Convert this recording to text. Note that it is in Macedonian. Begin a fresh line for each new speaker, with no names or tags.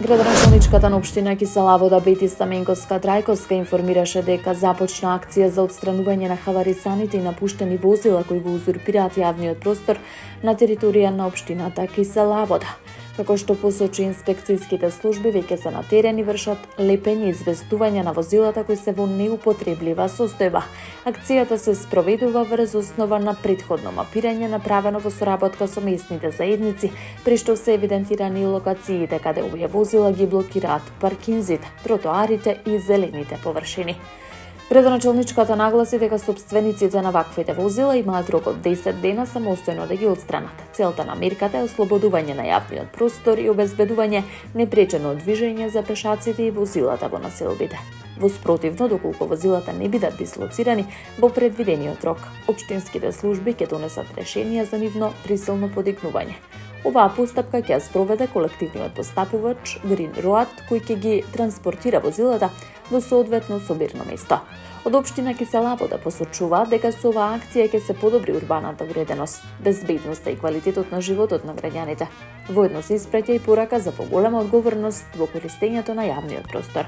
Градоначалничката на општина Кисела Вода Бети Стаменковска-Трајковска информираше дека започна акција за отстранување на хаварисаните и напуштени возила кои го узурпираат јавниот простор на територија на општината Кисела Вода. Како што посочи инспекцијските служби, веќе се на терен и вршат лепење и известување на возилата кои се во неупотреблива состојба. Акцијата се спроведува врз основа на претходно мапирање направено во соработка со местните заедници, при што се евидентирани локациите каде овие возила ги блокираат паркинзите, тротоарите и зелените површини. Градоначалничката нагласи дека сопствениците на ваквите возила имаат рок од 10 дена самостојно да ги отстранат. Целта на мерката е ослободување на јавниот простор и обезбедување непречено движење за пешаците и возилата во населбите. Во спротивно, доколку возилата не бидат дислоцирани во предвидениот рок, општинските служби ќе донесат решение за нивно присилно подигнување. Оваа постапка ќе ја спроведе колективниот постапувач Green Road, кој ќе ги транспортира возилата до соодветно собирно место. Од општина Кисела Вода посочуваат дека со оваа акција ќе се подобри урбаната уреденост, безбедноста и квалитетот на животот на граѓаните. Воедно се испраќа и порака за поголема одговорност во користењето на јавниот простор.